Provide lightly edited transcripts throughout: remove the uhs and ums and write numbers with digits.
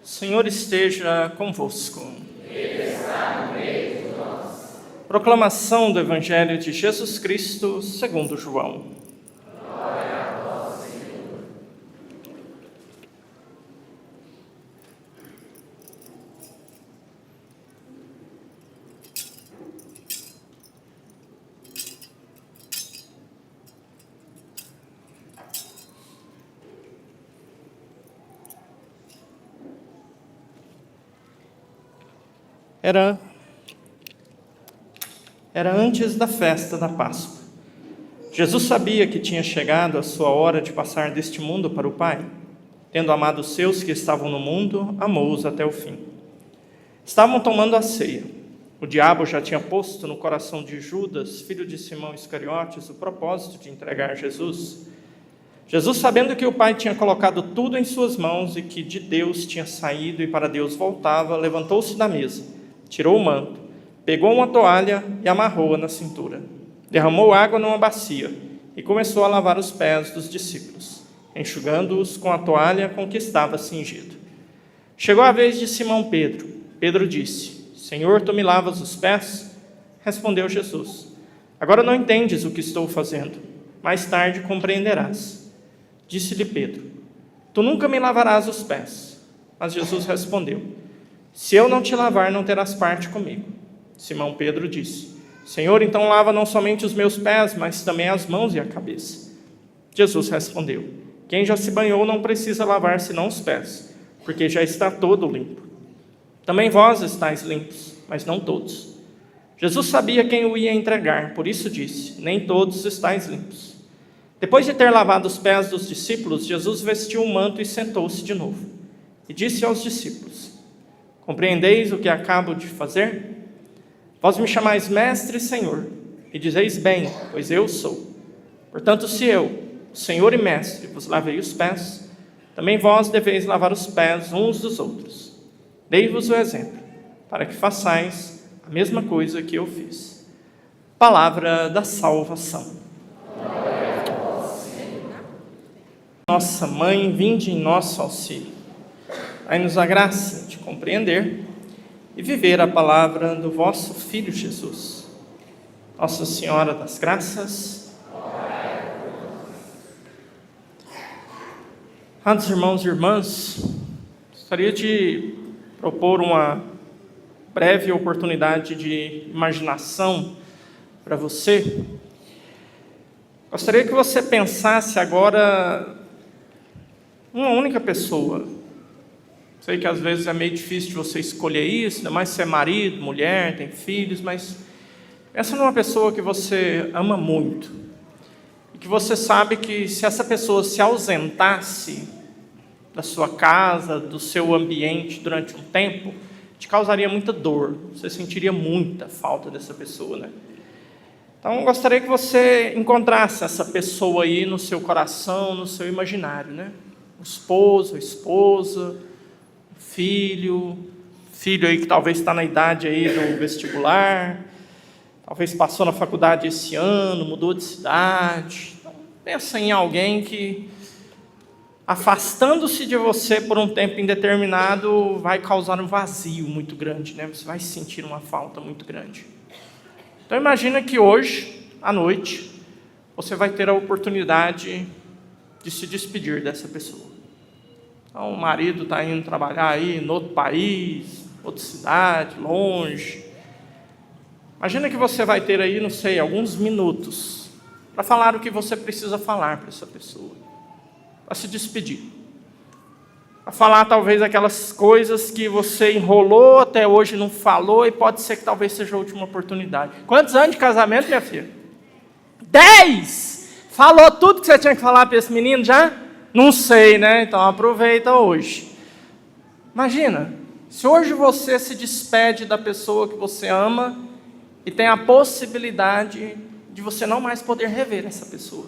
Senhor esteja convosco. Ele está no meio de nós. Proclamação do Evangelho de Jesus Cristo segundo João. Glória a vós, Senhor. Era antes da festa da Páscoa. Jesus sabia que tinha chegado a sua hora de passar deste mundo para o Pai. Tendo amado os seus que estavam no mundo, amou-os até o fim. Estavam tomando a ceia. O diabo já tinha posto no coração de Judas, filho de Simão Iscariotes, o propósito de entregar Jesus. Jesus, sabendo que o Pai tinha colocado tudo em suas mãos e que de Deus tinha saído e para Deus voltava, levantou-se da mesa, tirou o manto, pegou uma toalha e amarrou-a na cintura. Derramou água numa bacia e começou a lavar os pés dos discípulos, enxugando-os com a toalha com que estava cingido. Chegou a vez de Simão Pedro. Pedro disse: Senhor, tu me lavas os pés? Respondeu Jesus: Agora não entendes o que estou fazendo, mais tarde compreenderás. Disse-lhe Pedro: Tu nunca me lavarás os pés. Mas Jesus respondeu: Se eu não te lavar, não terás parte comigo. Simão Pedro disse: Senhor, então lava não somente os meus pés, mas também as mãos e a cabeça. Jesus respondeu: Quem já se banhou não precisa lavar senão os pés, porque já está todo limpo. Também vós estáis limpos, mas não todos. Jesus sabia quem o ia entregar, por isso disse: Nem todos estáis limpos. Depois de ter lavado os pés dos discípulos, Jesus vestiu um manto e sentou-se de novo. E disse aos discípulos: Compreendeis o que acabo de fazer? Vós me chamais mestre e senhor, e dizeis bem, pois eu sou. Portanto, se eu, senhor e mestre, vos lavei os pés, também vós deveis lavar os pés uns dos outros. Dei-vos o exemplo, para que façais a mesma coisa que eu fiz. Palavra da salvação. Glória a vós, Senhor. Nossa Mãe, vinde em nosso auxílio. Dai-nos a graça de compreender e viver a palavra do vosso Filho Jesus. Nossa Senhora das Graças. Amados irmãos e irmãs, gostaria de propor uma breve oportunidade de imaginação para você. Gostaria que você pensasse agora uma única pessoa. Sei que às vezes é meio difícil de você escolher isso, ainda mais se é marido, mulher, tem filhos, mas pensa numa pessoa que você ama muito e que você sabe que se essa pessoa se ausentasse da sua casa, do seu ambiente durante um tempo, te causaria muita dor, você sentiria muita falta dessa pessoa, né? Então eu gostaria que você encontrasse essa pessoa aí no seu coração, no seu imaginário, né? O esposo, a esposa, filho aí que talvez está na idade aí do vestibular, talvez passou na faculdade esse ano, mudou de cidade. Então, pensa em alguém que, afastando-se de você por um tempo indeterminado, vai causar um vazio muito grande, né? Você vai sentir uma falta muito grande. Então imagina que hoje, à noite, você vai ter a oportunidade de se despedir dessa pessoa. Então, o marido está indo trabalhar aí em outro país, outra cidade, longe. Imagina que você vai ter aí, não sei, alguns minutos para falar o que você precisa falar para essa pessoa, para se despedir. Para falar talvez aquelas coisas que você enrolou até hoje não falou e pode ser que talvez seja a última oportunidade. Quantos anos de casamento, minha filha? 10! Falou tudo que você tinha que falar para esse menino já? Não sei, né? Então aproveita hoje. Imagina, se hoje você se despede da pessoa que você ama e tem a possibilidade de você não mais poder rever essa pessoa,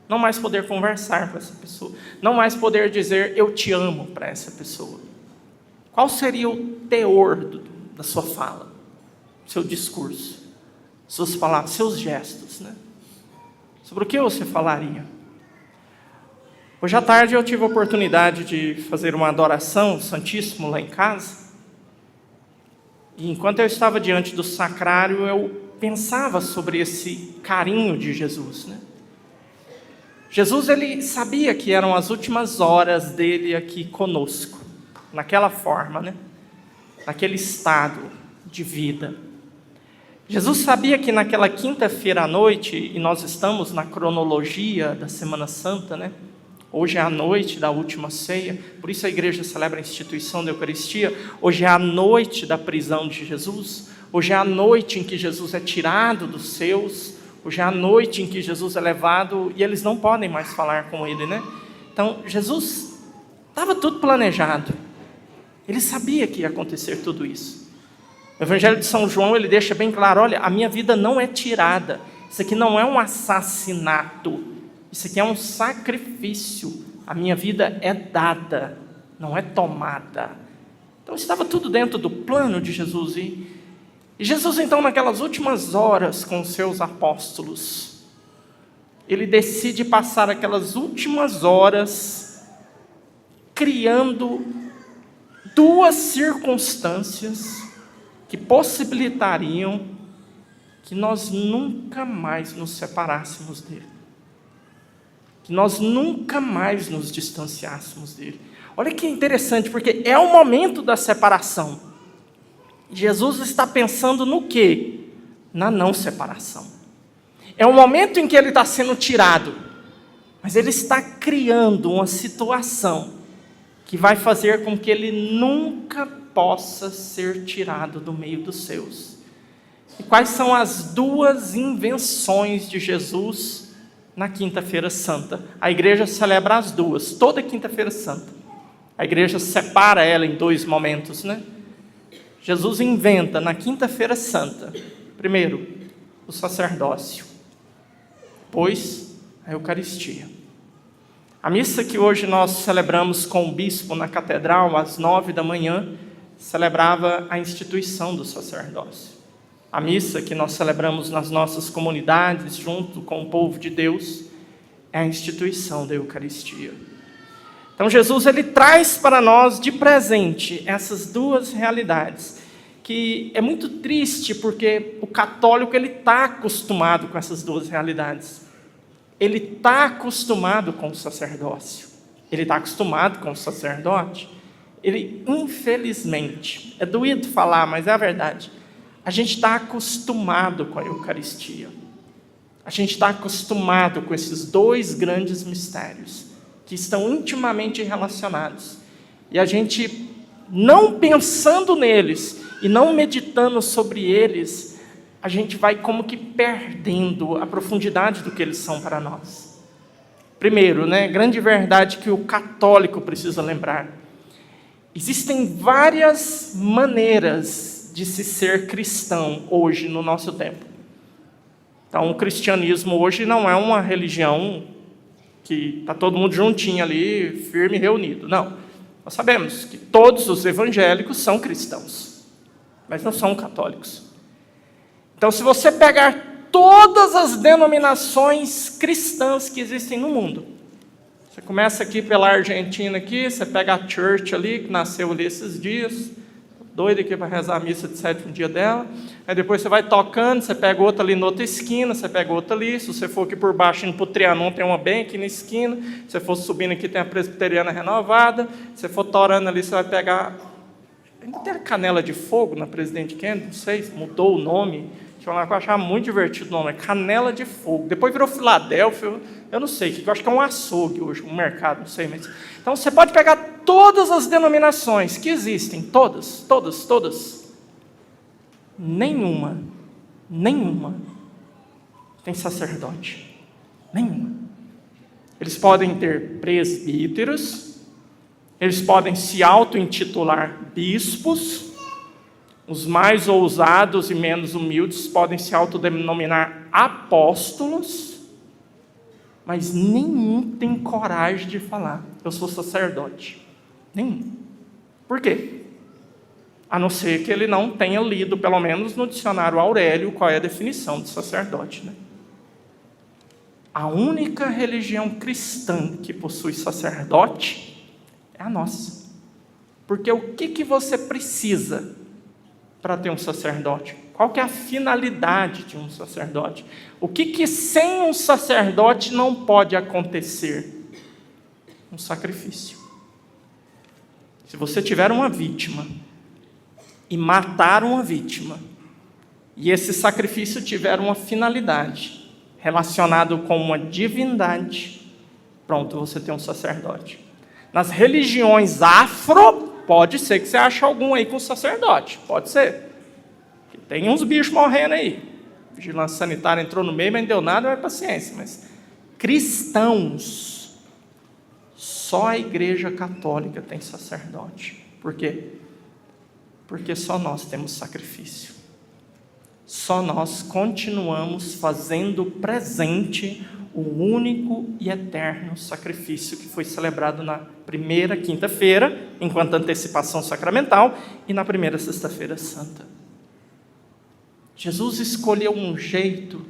não mais poder conversar com essa pessoa, não mais poder dizer eu te amo para essa pessoa. Qual seria o teor da sua fala, seu discurso, suas palavras, seus gestos, né? Sobre o que você falaria? Hoje à tarde eu tive a oportunidade de fazer uma adoração ao Santíssimo lá em casa. E enquanto eu estava diante do sacrário, eu pensava sobre esse carinho de Jesus, né? Jesus, ele sabia que eram as últimas horas dele aqui conosco, naquela forma, né? Naquele estado de vida. Jesus sabia que naquela quinta-feira à noite, e nós estamos na cronologia da Semana Santa, né? Hoje é a noite da última ceia, por isso a igreja celebra a instituição da Eucaristia. Hoje é a noite da prisão de Jesus, hoje é a noite em que Jesus é tirado dos seus, hoje é a noite em que Jesus é levado e eles não podem mais falar com ele, né? Então, Jesus estava tudo planejado, ele sabia que ia acontecer tudo isso. O Evangelho de São João, ele deixa bem claro, olha, a minha vida não é tirada, isso aqui não é um assassinato, isso aqui é um sacrifício. A minha vida é dada, não é tomada. Então estava tudo dentro do plano de Jesus. E Jesus, então, naquelas últimas horas com os seus apóstolos, ele decide passar aquelas últimas horas criando duas circunstâncias que possibilitariam que nós nunca mais nos separássemos dele. Que nós nunca mais nos distanciássemos dele. Olha que interessante, porque é o momento da separação. Jesus está pensando no quê? Na não separação. É o momento em que ele está sendo tirado, mas ele está criando uma situação que vai fazer com que ele nunca possa ser tirado do meio dos seus. E quais são as duas invenções de Jesus na Quinta-feira Santa? A igreja celebra as duas, toda Quinta-feira Santa. A igreja separa ela em dois momentos, né? Jesus inventa na Quinta-feira Santa, primeiro, o sacerdócio, depois, a Eucaristia. A missa que hoje nós celebramos com o bispo na catedral, às 9h, celebrava a instituição do sacerdócio. A missa que nós celebramos nas nossas comunidades, junto com o povo de Deus, é a instituição da Eucaristia. Então Jesus, ele traz para nós de presente essas duas realidades, que é muito triste porque o católico ele está acostumado com essas duas realidades. Ele está acostumado com o sacerdócio, ele está acostumado com o sacerdote. Ele, infelizmente, é doído falar, mas é a verdade, a gente está acostumado com a Eucaristia. A gente está acostumado com esses dois grandes mistérios, que estão intimamente relacionados. E a gente, não pensando neles e não meditando sobre eles, a gente vai como que perdendo a profundidade do que eles são para nós. Primeiro, né, grande verdade que o católico precisa lembrar. Existem várias maneiras de se ser cristão hoje no nosso tempo. Então, o cristianismo hoje não é uma religião que está todo mundo juntinho ali, firme e reunido. Não. Nós sabemos que todos os evangélicos são cristãos, mas não são católicos. Então, se você pegar todas as denominações cristãs que existem no mundo, você começa aqui pela Argentina, aqui, você pega a Church ali, que nasceu ali esses dias, doida aqui para rezar a missa de sétimo dia dela. Aí depois você vai tocando, você pega outra ali na outra esquina, você pega outra ali. Se você for aqui por baixo, indo para o Trianon, tem uma bem aqui na esquina. Se você for subindo aqui, tem a Presbiteriana Renovada. Se você for torando ali, você vai pegar... Ainda tem a Canela de Fogo na Presidente Kennedy, não sei, mudou o nome. Tinha uma que eu achava muito divertido o nome, Canela de Fogo. Depois virou Filadélfia, eu não sei, eu acho que é um açougue hoje, um mercado, não sei. Mas... Então você pode pegar todas as denominações que existem, todas. Nenhuma tem sacerdote. Nenhuma. Eles podem ter presbíteros, eles podem se auto-intitular bispos, os mais ousados e menos humildes podem se autodenominar apóstolos, mas nenhum tem coragem de falar, eu sou sacerdote. Nenhum. Por quê? A não ser que ele não tenha lido, pelo menos no dicionário Aurélio, qual é a definição de sacerdote, né? A única religião cristã que possui sacerdote é a nossa. Porque o que você precisa para ter um sacerdote? Qual que é a finalidade de um sacerdote? O que sem um sacerdote não pode acontecer? Um sacrifício. Se você tiver uma vítima e matar uma vítima, e esse sacrifício tiver uma finalidade relacionado com uma divindade, pronto, você tem um sacerdote. Nas religiões afro, pode ser que você ache algum aí com sacerdote, pode ser. Tem uns bichos morrendo aí. Vigilância sanitária entrou no meio, mas não deu nada, mas paciência. Mas cristãos, só a Igreja Católica tem sacerdote. Por quê? Porque só nós temos sacrifício. Só nós continuamos fazendo presente o único e eterno sacrifício que foi celebrado na primeira quinta-feira, enquanto antecipação sacramental, e na primeira sexta-feira santa. Jesus escolheu um jeito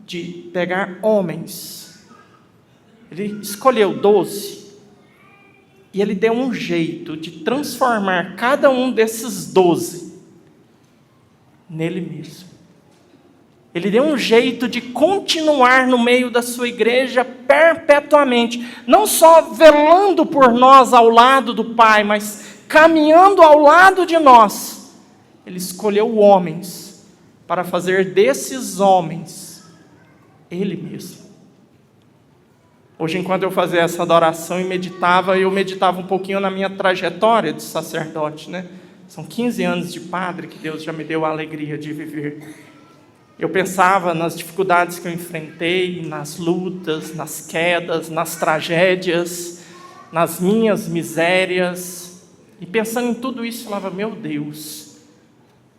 de pegar homens. Ele escolheu 12, e ele deu um jeito de transformar cada um desses 12 nele mesmo. Ele deu um jeito de continuar no meio da sua igreja perpetuamente, não só velando por nós ao lado do Pai, mas caminhando ao lado de nós. Ele escolheu homens para fazer desses homens Ele mesmo. Hoje, enquanto eu fazia essa adoração e meditava, eu meditava um pouquinho na minha trajetória de sacerdote, né? São 15 anos de padre que Deus já me deu a alegria de viver. Eu pensava nas dificuldades que eu enfrentei, nas lutas, nas quedas, nas tragédias, nas minhas misérias. E pensando em tudo isso, eu falava, meu Deus.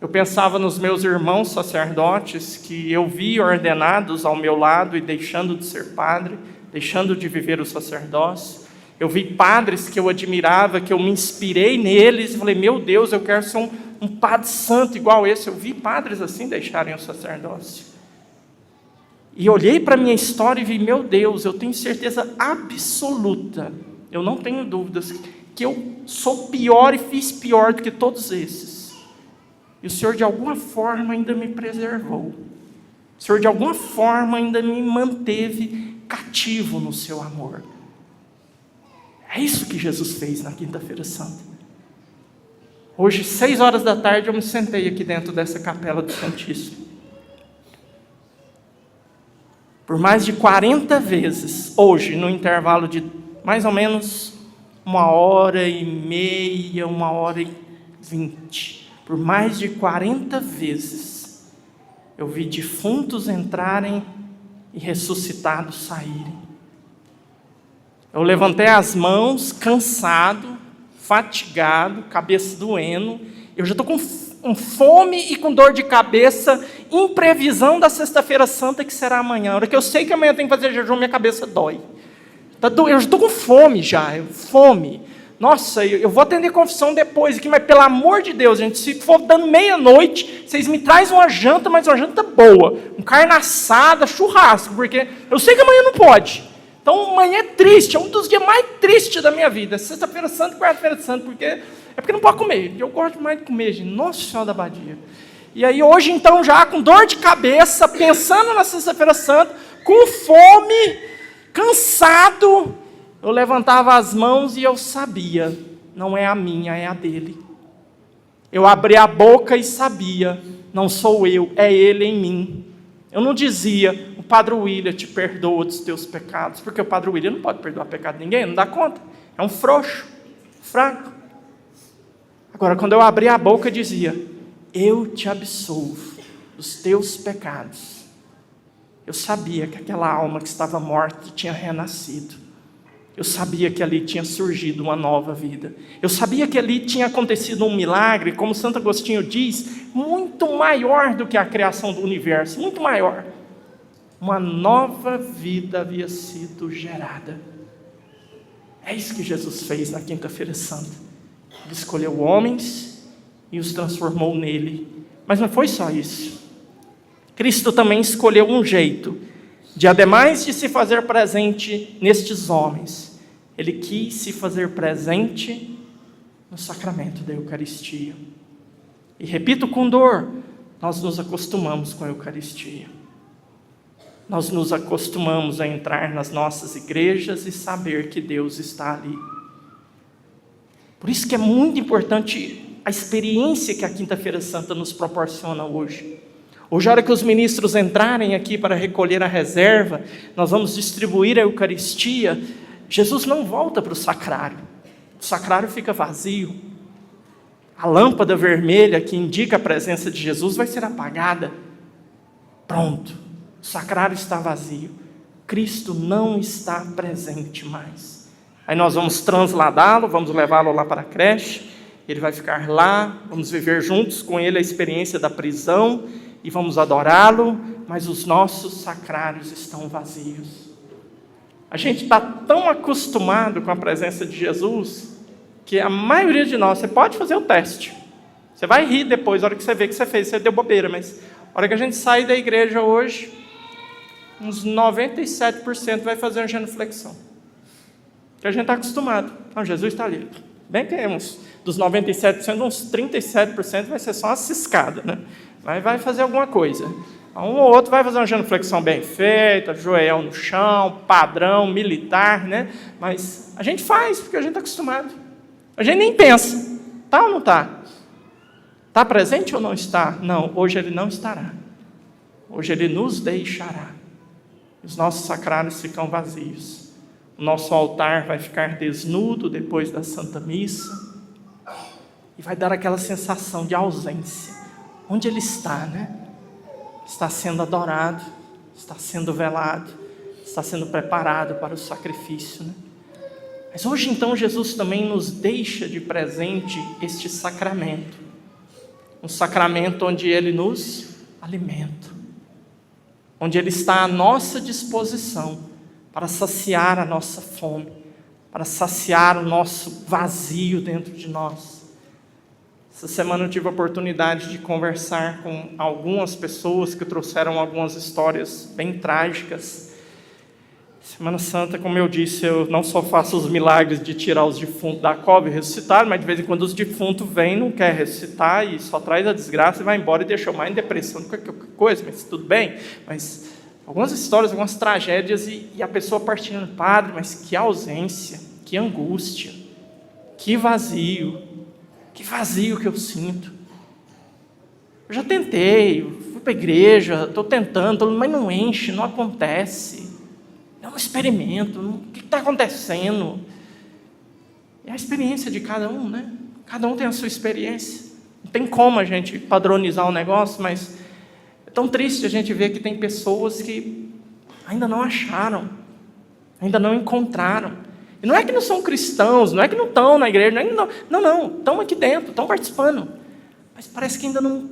Eu pensava nos meus irmãos sacerdotes que eu vi ordenados ao meu lado e deixando de ser padre, deixando de viver o sacerdócio. Eu vi padres que eu admirava, que eu me inspirei neles e falei, meu Deus, eu quero ser um padre santo igual esse. Eu vi padres assim deixarem o sacerdócio. E olhei para a minha história e vi, meu Deus, eu tenho certeza absoluta, eu não tenho dúvidas, que eu sou pior e fiz pior do que todos esses. E o Senhor de alguma forma ainda me preservou. O Senhor de alguma forma ainda me manteve cativo no seu amor. É isso que Jesus fez na quinta-feira santa. Hoje, 6 horas da tarde, eu me sentei aqui dentro dessa capela do Santíssimo. Por mais de 40 vezes, hoje, no intervalo de mais ou menos 1h30, 1h20, por mais de 40 vezes, eu vi defuntos entrarem e ressuscitados saírem. Eu levantei as mãos, cansado, fatigado, cabeça doendo. Eu já estou com fome e com dor de cabeça, em previsão da sexta-feira santa, que será amanhã. A hora que eu sei que amanhã tem que fazer jejum, minha cabeça dói. Eu já estou com fome já, fome. Nossa, eu vou atender confissão depois aqui, mas pelo amor de Deus, gente, se for dando meia-noite, vocês me trazem uma janta, mas uma janta boa. Carne assada, churrasco, porque eu sei que amanhã não pode. Então amanhã é triste, é um dos dias mais tristes da minha vida. Sexta-feira santa e quarta-feira santa, porque não pode comer. Eu gosto mais de comer, gente. Nossa Senhora da Abadia. E aí hoje, então, já com dor de cabeça, pensando na sexta-feira santa, com fome, cansado, eu levantava as mãos e eu sabia, não é a minha, é a dele. Eu abri a boca e sabia, não sou eu, é ele em mim. Eu não dizia, o Padre William te perdoa dos teus pecados, porque o Padre William não pode perdoar pecado de ninguém, não dá conta. É um frouxo, fraco. Agora, quando eu abri a boca, eu dizia, eu te absolvo dos teus pecados. Eu sabia que aquela alma que estava morta tinha renascido. Eu sabia que ali tinha surgido uma nova vida. Eu sabia que ali tinha acontecido um milagre, como Santo Agostinho diz, muito maior do que a criação do universo, muito maior. Uma nova vida havia sido gerada. É isso que Jesus fez na quinta-feira santa. Ele escolheu homens e os transformou nele. Mas não foi só isso. Cristo também escolheu um jeito ademais de se fazer presente nestes homens, ele quis se fazer presente no sacramento da Eucaristia. E repito com dor, nós nos acostumamos com a Eucaristia. Nós nos acostumamos a entrar nas nossas igrejas e saber que Deus está ali. Por isso que é muito importante a experiência que a Quinta-feira Santa nos proporciona hoje. Hoje, a hora que os ministros entrarem aqui para recolher a reserva, nós vamos distribuir a Eucaristia. Jesus não volta para o sacrário. O sacrário fica vazio. A lâmpada vermelha que indica a presença de Jesus vai ser apagada. Pronto, o sacrário está vazio. Cristo não está presente mais. Aí nós vamos transladá-lo, vamos levá-lo lá para a creche. Ele vai ficar lá, vamos viver juntos com ele a experiência da prisão e vamos adorá-lo, mas os nossos sacrários estão vazios. A gente está tão acostumado com a presença de Jesus que a maioria de nós, você pode fazer o teste. Você vai rir depois, a hora que você vê que você fez, você deu bobeira, mas a hora que a gente sair da igreja hoje, uns 97% vai fazer uma genuflexão. Porque a gente está acostumado. Não, Jesus está ali. Bem que dos 97%, uns 37% vai ser só uma ciscada, né? Mas vai fazer alguma coisa. Um ou outro vai fazer uma genuflexão bem feita, joelhão no chão, padrão, militar, né? Mas a gente faz, porque a gente está acostumado. A gente nem pensa, está ou não está? Está presente ou não está? Não, hoje ele não estará. Hoje ele nos deixará. Os nossos sacrários ficam vazios. O nosso altar vai ficar desnudo depois da Santa Missa. E vai dar aquela sensação de ausência. Onde ele está, né? Está sendo adorado, está sendo velado, está sendo preparado para o sacrifício, né? Mas hoje então Jesus também nos deixa de presente este sacramento. Um sacramento onde ele nos alimenta. Onde ele está à nossa disposição para saciar a nossa fome, para saciar o nosso vazio dentro de nós. Essa semana eu tive a oportunidade de conversar com algumas pessoas que trouxeram algumas histórias bem trágicas. Semana Santa, como eu disse, eu não só faço os milagres de tirar os defuntos da cova e ressuscitar, mas de vez em quando os defuntos vêm, não quer ressuscitar e só traz a desgraça e vai embora e deixa eu mais em depressão, qualquer coisa, mas tudo bem. Mas algumas histórias, algumas tragédias e a pessoa partindo, padre, mas que ausência, que angústia, que vazio que eu sinto. Eu já tentei, fui para a igreja, estou tentando, mas não enche, não acontece. Não experimento, o que está acontecendo? É a experiência de cada um, né? Cada um tem a sua experiência. Não tem como a gente padronizar o negócio, mas é tão triste a gente ver que tem pessoas que ainda não acharam, ainda não encontraram. E não é que não são cristãos, não é que não estão na igreja, não, estão aqui dentro, estão participando. Mas parece que ainda não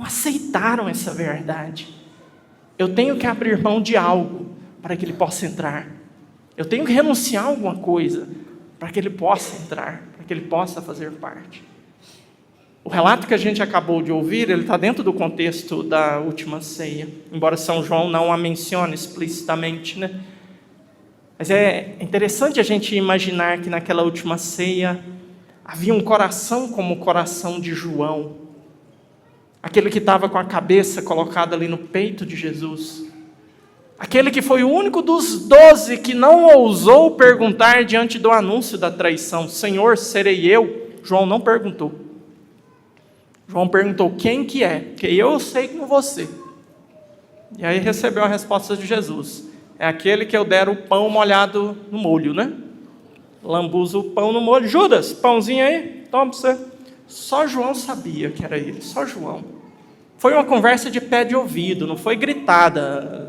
aceitaram essa verdade. Eu tenho que abrir mão de algo para que ele possa entrar. Eu tenho que renunciar a alguma coisa para que ele possa entrar, para que ele possa fazer parte. O relato que a gente acabou de ouvir, ele está dentro do contexto da última ceia, embora São João não a mencione explicitamente, né? Mas é interessante a gente imaginar que naquela última ceia havia um coração como o coração de João, aquele que estava com a cabeça colocada ali no peito de Jesus, aquele que foi o único dos 12 que não ousou perguntar diante do anúncio da traição: Senhor, serei eu? João não perguntou. João perguntou: quem que é? Porque eu sei como você. E aí recebeu a resposta de Jesus: é aquele que eu der o pão molhado no molho, né? Lambuza o pão no molho. Judas, pãozinho aí, toma para você. Só João sabia que era ele, só João. Foi uma conversa de pé de ouvido, não foi gritada.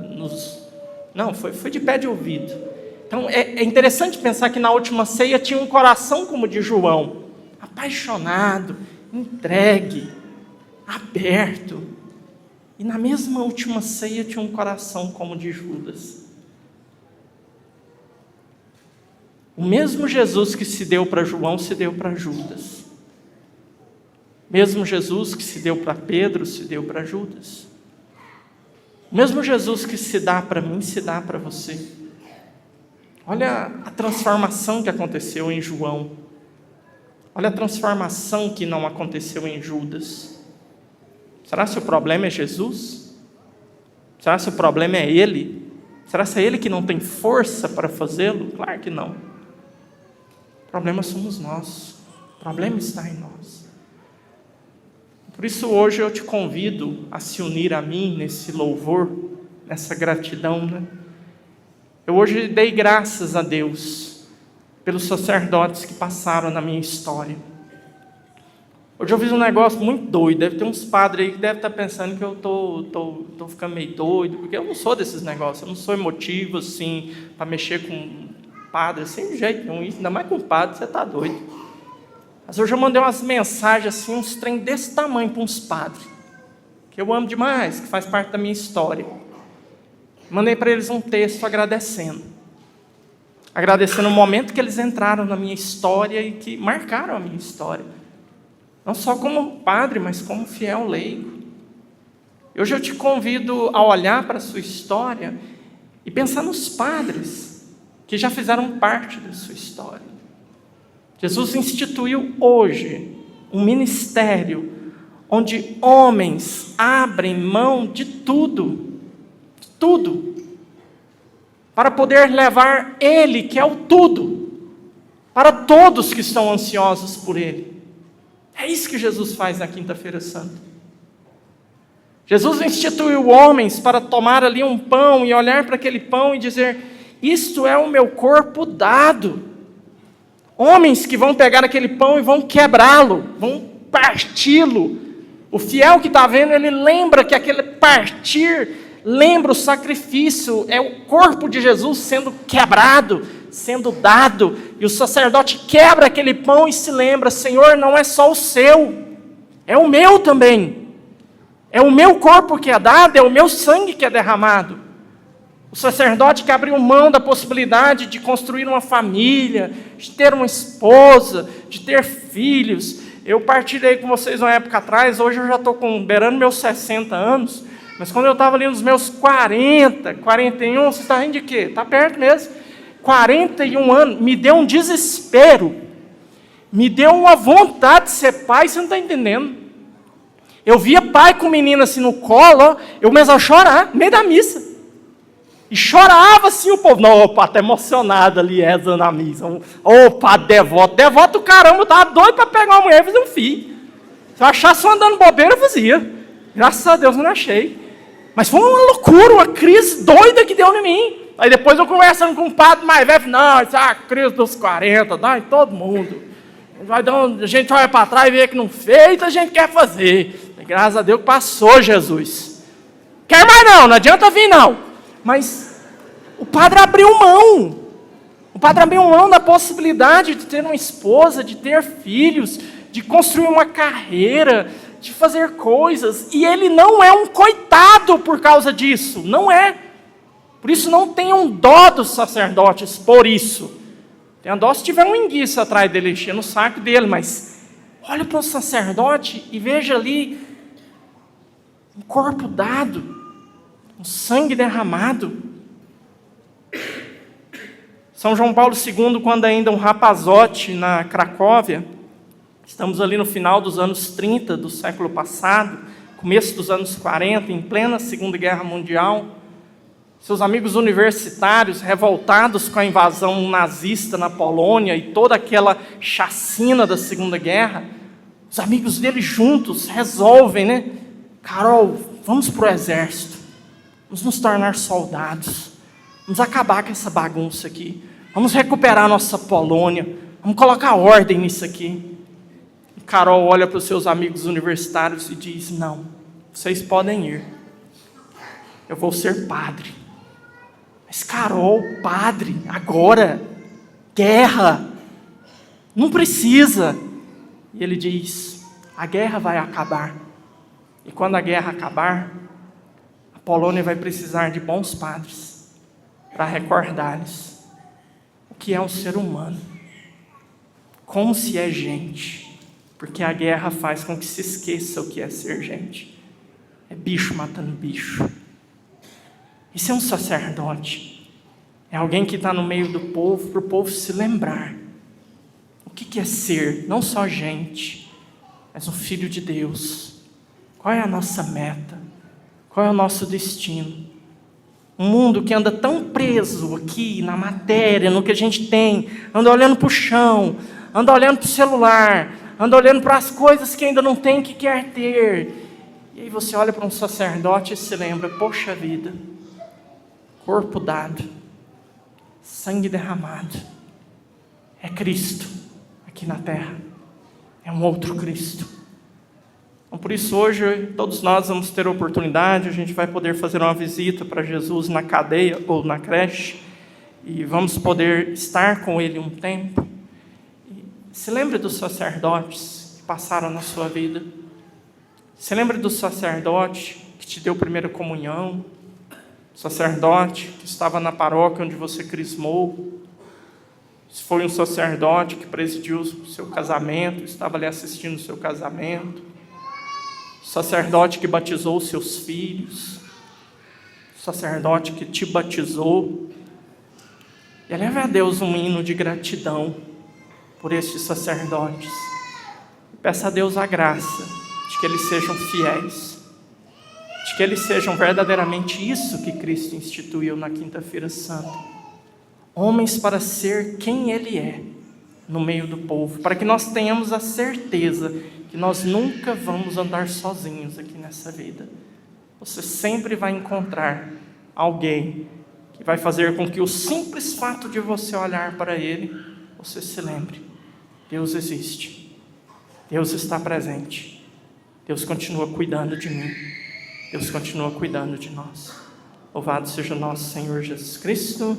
Não, foi de pé de ouvido. Então é interessante pensar que na última ceia tinha um coração como o de João, apaixonado, entregue, aberto. E na mesma última ceia tinha um coração como o de Judas. O mesmo Jesus que se deu para João, se deu para Judas. Mesmo Jesus que se deu para Pedro, se deu para Judas. O mesmo Jesus que se dá para mim, se dá para você. Olha a transformação que aconteceu em João. Olha a transformação que não aconteceu em Judas. Será que o problema é Jesus? Será que o problema é ele? Será que é ele que não tem força para fazê-lo? Claro que não. O problema somos nós. O problema está em nós. Por isso hoje eu te convido a se unir a mim nesse louvor, nessa gratidão, né? Eu hoje dei graças a Deus pelos sacerdotes que passaram na minha história. Hoje eu fiz um negócio muito doido. Deve ter uns padres aí que devem estar pensando que eu tô ficando meio doido, porque eu não sou desses negócios. Eu não sou emotivo assim, para mexer com padre, assim, de jeito nenhum. Ainda mais com padre, você está doido. Mas hoje eu mandei umas mensagens assim, uns trem desse tamanho para uns padres, que eu amo demais, que faz parte da minha história. Mandei para eles um texto agradecendo o momento que eles entraram na minha história e que marcaram a minha história. Não só como padre, mas como fiel leigo. Hoje eu te convido a olhar para a sua história e pensar nos padres que já fizeram parte da sua história. Jesus instituiu hoje um ministério onde homens abrem mão de tudo, para poder levar Ele, que é o tudo, para todos que estão ansiosos por Ele. É isso que Jesus faz na Quinta-feira Santa. Jesus instituiu homens para tomar ali um pão e olhar para aquele pão e dizer: isto é o meu corpo dado. Homens que vão pegar aquele pão e vão quebrá-lo, vão parti-lo. O fiel que está vendo, ele lembra que aquele partir, lembra o sacrifício, é o corpo de Jesus sendo quebrado, sendo dado. E o sacerdote quebra aquele pão e se lembra: Senhor, não é só o seu, é o meu também. É o meu corpo que é dado, é o meu sangue que é derramado. O sacerdote que abriu mão da possibilidade de construir uma família, de ter uma esposa, de ter filhos. Eu partilhei com vocês uma época atrás, hoje eu já estou beirando meus 60 anos, mas quando eu estava ali nos meus 40, 41, você está rindo de quê? Está perto mesmo. 41 anos, me deu um desespero, me deu uma vontade de ser pai, você não está entendendo. Eu via pai com menina assim no colo, eu começava a chorar, no meio da missa. E chorava assim o povo. Não, o padre está emocionado ali, rezando a missa. Ô, padre devoto caramba, eu estava doido para pegar uma mulher e fazer um filho. Se eu achasse uma andando bobeira, eu fazia. Graças a Deus eu não achei. Mas foi uma loucura, uma crise doida que deu em mim. Aí depois eu conversando com um padre mais velho, não, isso é a crise dos 40, dá em todo mundo. A gente olha para trás e vê que não fez, a gente quer fazer. Graças a Deus passou, Jesus. Quer mais não adianta vir não. Mas o padre abriu mão. O padre abriu mão da possibilidade de ter uma esposa, de ter filhos, de construir uma carreira, de fazer coisas. E ele não é um coitado por causa disso. Não é. Por isso não tenham dó dos sacerdotes por isso. Tenha dó se tiver um enguiço atrás dele, enchendo o saco dele. Mas olha para o sacerdote e veja ali um corpo dado, um sangue derramado. São João Paulo II, quando ainda um rapazote na Cracóvia, estamos ali no final dos anos 30 do século passado, começo dos anos 40, em plena Segunda Guerra Mundial, seus amigos universitários, revoltados com a invasão nazista na Polônia e toda aquela chacina da Segunda Guerra, os amigos dele juntos resolvem, né? Carol, vamos para o exército. Vamos nos tornar soldados. Vamos acabar com essa bagunça aqui. Vamos recuperar a nossa Polônia. Vamos colocar ordem nisso aqui. E Carol olha para os seus amigos universitários e diz: não, vocês podem ir. Eu vou ser padre. Mas Carol, padre, agora, guerra, não precisa. E ele diz: a guerra vai acabar. E quando a guerra acabar, a Polônia vai precisar de bons padres para recordar-lhes o que é um ser humano, como se é gente, porque a guerra faz com que se esqueça o que é ser gente. É bicho matando bicho, Isso é um sacerdote. É alguém que está no meio do povo, para o povo se lembrar. O que é ser, não só gente, mas um filho de Deus. Qual é a nossa meta? Qual é o nosso destino? Um mundo que anda tão preso aqui na matéria, no que a gente tem, anda olhando para o chão, anda olhando para o celular, anda olhando para as coisas que ainda não tem, que quer ter. E aí você olha para um sacerdote e se lembra, poxa vida, corpo dado, sangue derramado, é Cristo aqui na terra, é um outro Cristo. Então, por isso hoje todos nós vamos ter a oportunidade, a gente vai poder fazer uma visita para Jesus na cadeia ou na creche, e vamos poder estar com Ele um tempo. E se lembre dos sacerdotes que passaram na sua vida. Se lembre do sacerdote que te deu primeira comunhão, sacerdote que estava na paróquia onde você crismou, se foi um sacerdote que presidiu o seu casamento, estava ali assistindo o seu casamento, sacerdote que batizou os seus filhos, sacerdote que te batizou. E eleve a Deus um hino de gratidão por estes sacerdotes. Peça a Deus a graça de que eles sejam fiéis, de que eles sejam verdadeiramente isso que Cristo instituiu na Quinta-feira Santa. Homens para ser quem Ele é no meio do povo, para que nós tenhamos a certeza que nós nunca vamos andar sozinhos aqui nessa vida. Você sempre vai encontrar alguém que vai fazer com que o simples fato de você olhar para Ele, você se lembre, Deus existe, Deus está presente, Deus continua cuidando de mim, Deus continua cuidando de nós. Louvado seja o nosso Senhor Jesus Cristo.